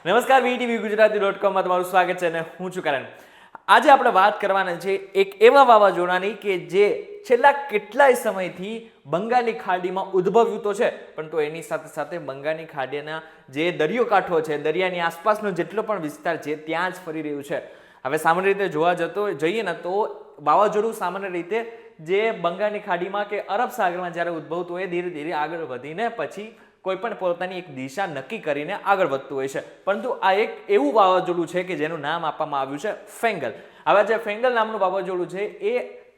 નમસ્કાર વીટીવી ગુજરાતી.com માં તમારું સ્વાગત છે અને હું છું કરણ. આજે આપણે વાત કરવાના છે એક એવા વાવાઝોડાની કે જે છેલ્લા કેટલાય સમયથી બંગાળની ખાડીમાં ઉદ્ભવ્યું તો છે, પરંતુ એની સાથે સાથે બંગાળની ખાડીના જે દરિયાકાંઠો છે, દરિયાની આસપાસનો જેટલો પણ વિસ્તાર છે ત્યાં જ ફરી રહ્યું છે. હવે સામાન્ય રીતે જોવા જઈએ ને તો વાવાઝોડું સામાન્ય રીતે જે બંગાળની ખાડીમાં કે અરબ સાગરમાં જ્યારે ઉદ્ભવતું હોય ધીરે ધીરે આગળ વધીને પછી કોઈ પણ પોતાની એક દિશા નક્કી કરીને આગળ વધતું હોય છે. પરંતુ આ એક એવું વાવાઝોડું છે કે જેનું નામ આપવામાં આવ્યું છે ફેંગલ. હવે જે ફેંગલ નામનું વાવાઝોડું છે એ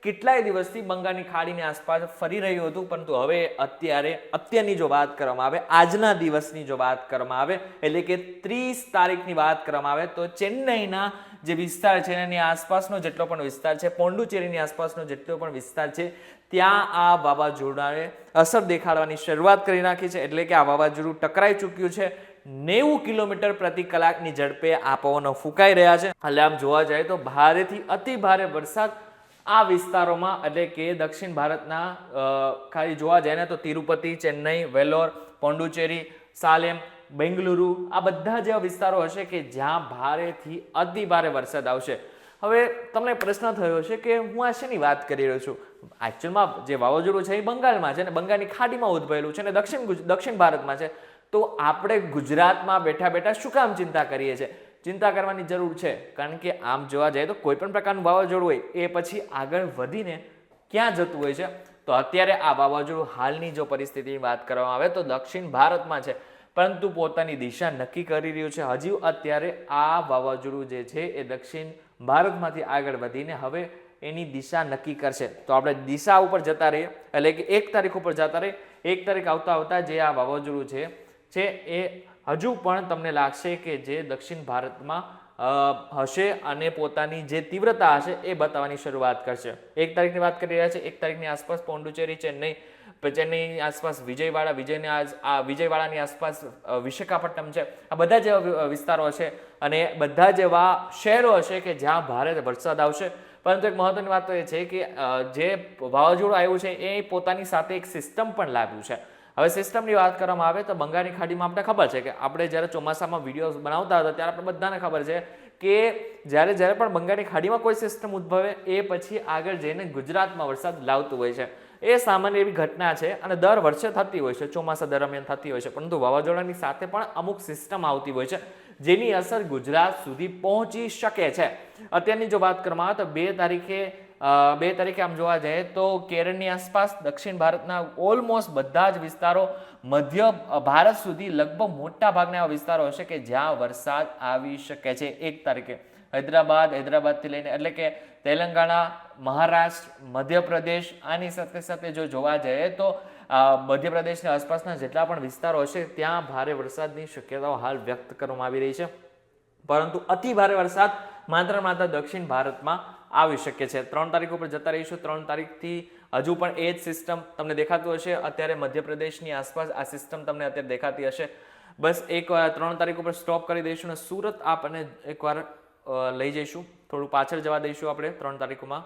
કેટલાય દિવસથી બંગાળની ખાડીની આસપાસ ફરી રહ્યું હતું, પરંતુ હવે અત્યારની જો વાત કરવામાં આવે, આજના દિવસની જો વાત કરવામાં આવે, એટલે કે 30 તારીખની વાત કરવામાં આવે તો ચેન્નઈના જે વિસ્તાર છે એની આસપાસનો જેટલો પણ વિસ્તાર છે, પોંડુચેરીની આસપાસનો જેટલો પણ વિસ્તાર છે, ત્યાં આ વાવાઝોડાએ અસર દેખાડવાની શરૂઆત કરી નાખી છે. એટલે કે આ વાવાઝોડું ટકરાઈ ચૂક્યું છે. 90 કિલોમીટર પ્રતિ કલાકની ઝડપે આ પવનો ફૂંકાઈ રહ્યા છે. એટલે આમ જોવા જાય તો ભારેથી અતિ ભારે વરસાદ આ વિસ્તારોમાં, એટલે કે દક્ષિણ ભારતના ખાલી જોવા જાય ને તો તિરુપતિ, ચેન્નઈ, વેલોર, પોંડુચેરી, સાલેમ, બેંગલુરુ, આ બધા જેવા વિસ્તારો હશે કે જ્યાં ભારેથી અતિ ભારે વરસાદ આવશે. હવે તમને પ્રશ્ન થયો છે કે હું આ શેની વાત કરી રહ્યો છું? એકચ્યુઅલમાં જે વાવાઝોડું છે એ બંગાળમાં છે ને બંગાળની ખાડીમાં ઉદ્ભવેલું છે ને દક્ષિણ ભારતમાં છે. તો આપણે ગુજરાતમાં બેઠા બેઠા શું કામ ચિંતા કરીએ છીએ? ચિંતા કરવાની જરૂર છે, કારણ કે આમ જોવા જાય તો કોઈ પણ પ્રકારનું વાવાઝોડું હોય એ પછી આગળ વધીને ક્યાં જતું હોય છે. તો અત્યારે આ વાવાઝોડું હાલની જો પરિસ્થિતિની વાત કરવામાં આવે તો દક્ષિણ ભારતમાં છે, પરંતુ પોતાની દિશા નક્કી કરી રહ્યું છે. હજી અત્યારે આ વાવાઝોડું જે છે એ દક્ષિણ ભારતમાંથી આગળ વધીને હવે એની દિશા નક્કી કરશે. તો આપણે દિશા ઉપર જતા રહીએ, એટલે કે 1 તારીખ ઉપર જતા રહીએ. 1 તારીખ આવતા જે આ વાવાઝોડું છે એ હજુ પણ તમને લાગશે કે જે દક્ષિણ ભારતમાં હશે અને પોતાની જે તીવ્રતા હશે એ બતાવવાની શરૂઆત કરશે. 1 તારીખની વાત કરી રહ્યા છે. 1 તારીખની આસપાસ પોંડુચેરી, ચેન્નઈની આસપાસ વિજયવાડાની આસપાસ વિશાખાપટ્ટનમ છે. આ બધા જેવા વિસ્તારો છે અને બધા જેવા શહેરો હશે કે જ્યાં ભારે વરસાદ આવશે. પરંતુ એક મહત્વની વાત તો એ છે કે જે વાવાઝોડું આવ્યું છે એ પોતાની સાથે એક સિસ્ટમ પણ લાવ્યું છે. હવે સિસ્ટમની વાત કરવામાં આવે તો બંગાળની ખાડીમાં આપણે ખબર છે કે આપણે જ્યારે ચોમાસામાં વિડીયો બનાવતા હતા ત્યારે આપણે બધાને ખબર છે કે જ્યારે પણ બંગાળની ખાડીમાં કોઈ સિસ્ટમ ઉદ્ભવે એ પછી આગળ જઈને ગુજરાતમાં વરસાદ લાવતું હોય છે. એ સામાન્ય એવી ઘટના છે અને દર વર્ષે થતી હોય છે, ચોમાસા દરમિયાન થતી હોય છે. પરંતુ વાવાઝોડાની સાથે પણ અમુક સિસ્ટમ આવતી હોય છે જેની અસર ગુજરાત સુધી પહોંચી શકે છે. અત્યારની જો વાત કરવામાં આવે તો 2 તારીખે આમ જોવા જાય તો કેરળની આસપાસ, દક્ષિણ ભારતના ઓલમોસ્ટ બધા જ વિસ્તારો, મધ્ય ભારત સુધી લગભગ મોટા ભાગના એવા વિસ્તારો હશે કે જ્યાં વરસાદ આવી શકે છે. 1 તારીખે હૈદરાબાદથી લઈને, એટલે કે તેલંગાણા, મહારાષ્ટ્ર, મધ્યપ્રદેશ, આની સાથે સાથે જો જોવા જઈએ તો મધ્યપ્રદેશની આસપાસના જેટલા પણ વિસ્તારો હશે ત્યાં ભારે વરસાદની શક્યતાઓ હાલ વ્યક્ત કરવામાં આવી રહી છે. પરંતુ અતિ ભારે વરસાદ માત્ર દક્ષિણ ભારતમાં આવી શકે છે. 3 તારીખ ઉપર જતા રહીશું. 3 તારીખથી હજુ પણ એ જ સિસ્ટમ તમને દેખાતું હશે. અત્યારે મધ્યપ્રદેશની આસપાસ આ સિસ્ટમ તમને અત્યારે દેખાતી હશે. બસ એકવાર 3 તારીખ ઉપર સ્ટોપ કરી દઈશું અને સુરત આપણને એકવાર લઈ જઈશું, થોડું પાછળ જવા દઈશું આપણે. 3 તારીખમાં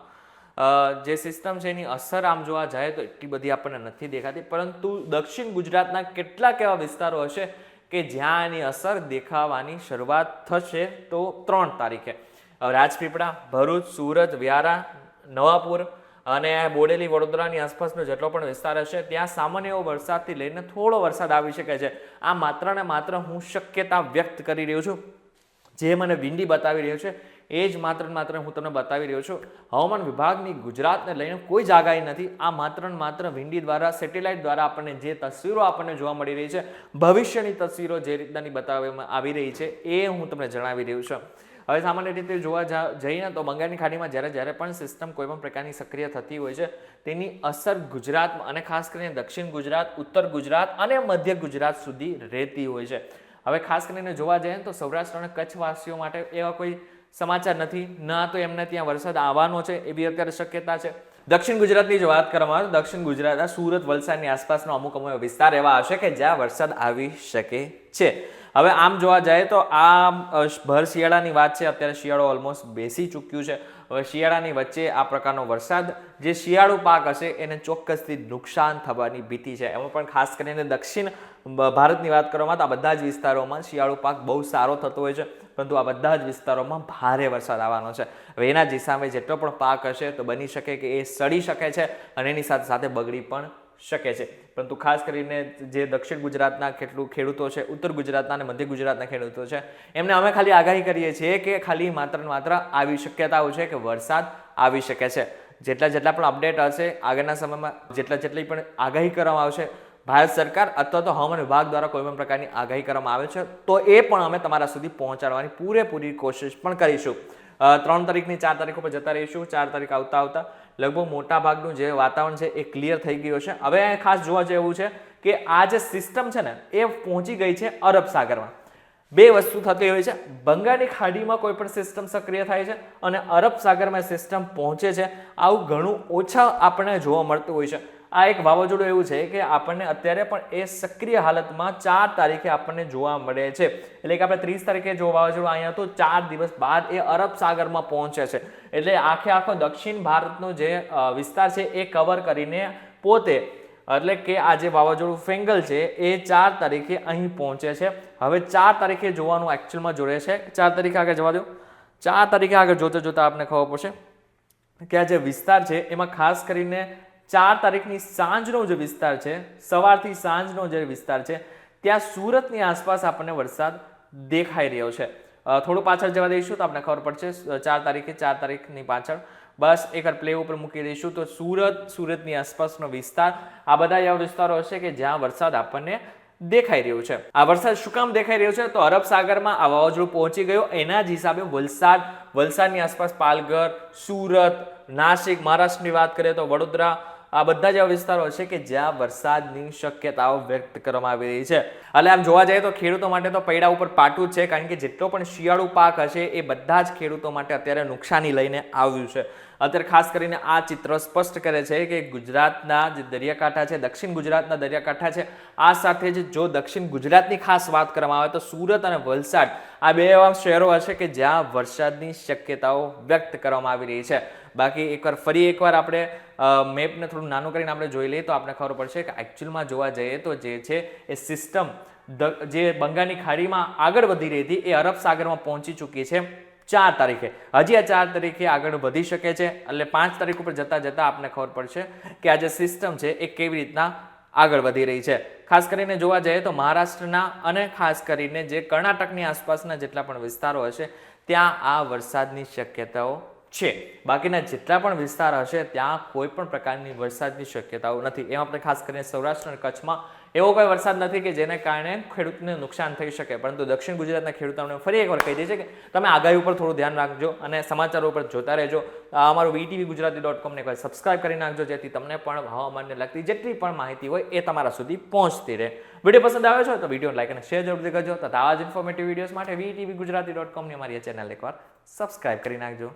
જે સિસ્ટમ છે એની અસર આમ જોવા જાય તો એટલી બધી આપણને નથી દેખાતી, પરંતુ દક્ષિણ ગુજરાતના કેટલાક એવા વિસ્તારો હશે કે જ્યાં એની અસર દેખાવાની શરૂઆત થશે. તો 3 તારીખે રાજપીપળા, ભરૂચ, સુરત, વ્યારા, નવાપુર અને બોડેલી, વડોદરાની આસપાસનો જેટલો પણ વિસ્તાર હશે ત્યાં સામાન્ય એવો વરસાદથી લઈને થોડો વરસાદ આવી શકે છે. આ માત્ર ને માત્ર હું શક્યતા વ્યક્ત કરી રહ્યો છું. જે મને વિંડી બતાવી રહ્યો છે એ જ માત્ર હું તમને બતાવી રહ્યો છું. હવામાન વિભાગની ગુજરાતને લઈને કોઈ જ આગાહી નથી. આ માત્ર વિંડી દ્વારા, સેટેલાઇટ દ્વારા આપણને જે તસવીરો આપણને જોવા મળી રહી છે, ભવિષ્યની તસવીરો જે રીતનાની બતાવવામાં આવી રહી છે એ હું તમને જણાવી રહ્યું છું. હવે સામાન્ય રીતે જોવા જઈએ તો બંગાળની ખાડીમાં જ્યારે પણ સિસ્ટમ કોઈ પણ પ્રકારની સક્રિય થતી હોય છે તેની અસર ગુજરાતમાં અને ખાસ કરીને દક્ષિણ ગુજરાત, ઉત્તર ગુજરાત અને મધ્ય ગુજરાત સુધી રહેતી હોય છે. હવે ખાસ કરીને જોવા જઈએ તો સૌરાષ્ટ્ર અને કચ્છવાસીઓ માટે એવા કોઈ સમાચાર નથી, ના તો એમને ત્યાં વરસાદ આવવાનો છે એવી અત્યારે શક્યતા છે. દક્ષિણ ગુજરાતની જો વાત કરવામાં આવે તો દક્ષિણ ગુજરાતના સુરત, વલસાડની આસપાસનો અમુક વિસ્તાર એવા હશે કે જ્યાં વરસાદ આવી શકે છે. હવે આમ જોવા જાય તો આ ભર શિયાળાની વાત છે. અત્યારે શિયાળો ઓલમોસ્ટ બેસી ચૂક્યું છે. હવે શિયાળાની વચ્ચે આ પ્રકારનો વરસાદ જે શિયાળુ પાક હશે એને ચોક્કસથી નુકસાન થવાની ભીતિ છે. એમાં પણ ખાસ કરીને દક્ષિણ ભારતની વાત કરવામાં તો આ બધા જ વિસ્તારોમાં શિયાળુ પાક બહુ સારો થતો હોય છે, પરંતુ આ બધા જ વિસ્તારોમાં ભારે વરસાદ આવવાનો છે. હવે એના જ સામે જેટલો પણ પાક હશે તો બની શકે કે એ સડી શકે છે અને એની સાથે સાથે બગડી પણ શકે છે. પરંતુ ખાસ કરીને જે દક્ષિણ ગુજરાતના કેટલું ખેડૂતો છે, ઉત્તર ગુજરાતના અને મધ્ય ગુજરાતના ખેડૂતો છે, એમને અમે ખાલી આગાહી કરીએ છીએ કે ખાલી માત્ર ને માત્ર આવી શક્યતાઓ છે કે વરસાદ આવી શકે છે. જેટલા પણ અપડેટ હશે આગળના સમયમાં, જેટલી પણ આગાહી કરવામાં આવશે ભારત સરકાર અથવા તો હવામાન વિભાગ દ્વારા કોઈ પણ પ્રકારની આગાહી કરવામાં આવે છે તો એ પણ અમે તમારા સુધી પહોંચાડવાની પૂરેપૂરી કોશિશ પણ કરીશું. 3 તારીખની 4 તારીખ ઉપર જતા રહીશું. 4 તારીખ આવતા લગભગ મોટા ભાગનું જે વાતાવરણ છે એ ક્લિયર થઈ ગયું છે. હવે ખાસ જોવા જેવું છે કે આ જે સિસ્ટમ છે ને એ પહોંચી ગઈ છે અરબ સાગરમાં. બે વસ્તુ થતી હોય છે, બંગાળની ખાડીમાં કોઈ પણ સિસ્ટમ સક્રિય થાય છે અને અરબ સાગરમાં સિસ્ટમ પહોંચે છે. આવું ઘણું ઓછા આપણને જોવા મળતું હોય છે. આ એક વાવાઝોડું એવું છે કે આપણને અત્યારે પણ એ સક્રિય હાલતમાં 4 તારીખે આપણને જોવા મળે છે. એટલે કે આપણે 30 તારીખે જો વાવાઝોડું અહીંયા તો 4 દિવસ બાદ એ અરબ સાગરમાં પહોંચે છે. એટલે આખો દક્ષિણ ભારતનો જે વિસ્તાર છે એ કવર કરીને પોતે, એટલે કે આ જે વાવાઝોડું ફેંગલ છે એ 4 તારીખે અહીં પહોંચે છે. હવે 4 તારીખે જોવાનું એકચ્યુઅલમાં જોડે છે. 4 તારીખે આગળ જવા દો. 4 તારીખે આગળ જોતા આપણને ખબર પડશે કે આ જે વિસ્તાર છે એમાં ખાસ કરીને 4 તારીખની સાંજનો જે વિસ્તાર છે, સવારથી સાંજનો જે વિસ્તાર છે, ત્યાં સુરતની આસપાસ આપણને વરસાદ દેખાઈ રહ્યો છે. થોડું પાછળ જવા દઈશું તો આપણને ખબર પડશે. 4 તારીખની પાછળ બસ એકવાર પ્લે ઉપર મૂકી દઈશું તો સુરતની આસપાસનો વિસ્તાર, આ બધા એવા વિસ્તારો હશે કે જ્યાં વરસાદ આપણને દેખાઈ રહ્યો છે. આ વરસાદ શું કામ દેખાઈ રહ્યો છે? તો અરબ સાગરમાં આ વાવાઝોડું પહોંચી ગયો, એના જ હિસાબે વલસાડની આસપાસ પાલઘર, સુરત, નાસિક, મહારાષ્ટ્રની વાત કરીએ તો વડોદરા, આ બધા જ એવા વિસ્તારો હશે કે જ્યાં વરસાદની શક્યતાઓ વ્યક્ત કરવામાં આવી રહી છે. એટલે આમ જોવા જઈએ તો ખેડૂતો માટે તો પૈડા ઉપર પાટું જ છે, કારણ કે જેટલો પણ શિયાળુ પાક હશે એ બધા જ ખેડૂતો માટે અત્યારે નુકસાની લઈને આવ્યું છે. અત્યારે ખાસ કરીને આ ચિત્ર સ્પષ્ટ કરે છે કે ગુજરાતના જે દરિયાકાંઠા છે, દક્ષિણ ગુજરાતના દરિયાકાંઠા છે, આ સાથે જ જો દક્ષિણ ગુજરાતની ખાસ વાત કરવામાં આવે તો સુરત અને વલસાડ આ બે એવા શહેરો હશે કે જ્યાં વરસાદની શક્યતાઓ વ્યક્ત કરવામાં આવી રહી છે. બાકી ફરી એકવાર આપણે મેપને થોડું નાનું કરીને આપણે જોઈ લઈએ તો આપણે ખબર પડશે કે એકચ્યુઅલમાં જોવા જઈએ તો જે છે એ સિસ્ટમ જે બંગાળની ખાડીમાં આગળ વધી રહી હતી એ અરબ સાગરમાં પહોંચી ચૂકી છે 4 તારીખે. હજી આ 4 તારીખે આગળ વધી શકે છે. એટલે 5 તારીખ ઉપર જતા આપણને ખબર પડશે કે આ જે સિસ્ટમ છે એ કેવી રીતના આગળ વધી રહી છે. ખાસ કરીને જોવા જઈએ તો મહારાષ્ટ્રના અને ખાસ કરીને જે કર્ણાટકની આસપાસના જેટલા પણ વિસ્તારો હશે ત્યાં આ વરસાદની શક્યતાઓ છે. બાકીના જેટલા પણ વિસ્તાર હશે ત્યાં કોઈ પણ પ્રકારની વરસાદની શક્યતાઓ નથી. એમાં આપણે ખાસ કરીને સૌરાષ્ટ્ર અને કચ્છમાં એવો કોઈ વરસાદ નથી કે જેને કારણે ખેડૂતને નુકસાન થઈ શકે. પરંતુ દક્ષિણ ગુજરાતના ખેડૂતોને ફરી એકવાર કહી દે છે કે તમે આગાહી ઉપર થોડું ધ્યાન રાખજો અને સમાચારો ઉપર જોતા રહેજો. અમારું VTVGujarati.com ને એકવાર સબસ્ક્રાઇબ કરી નાખજો, જેથી તમને પણ હવામાનને લગતી જેટલી પણ માહિતી હોય એ તમારા સુધી પહોંચતી રહે. વિડીયો પસંદ આવ્યો છે તો વિડીયો લાઈક અને શેર જરૂરથી કરજો. તથા આવા જ ઇન્ફોર્મેટિવ વિડીયોઝ માટે VTVGujarati.com ની અમારી ચેનલ એકવાર સબસ્ક્રાઇબ કરી નાખજો.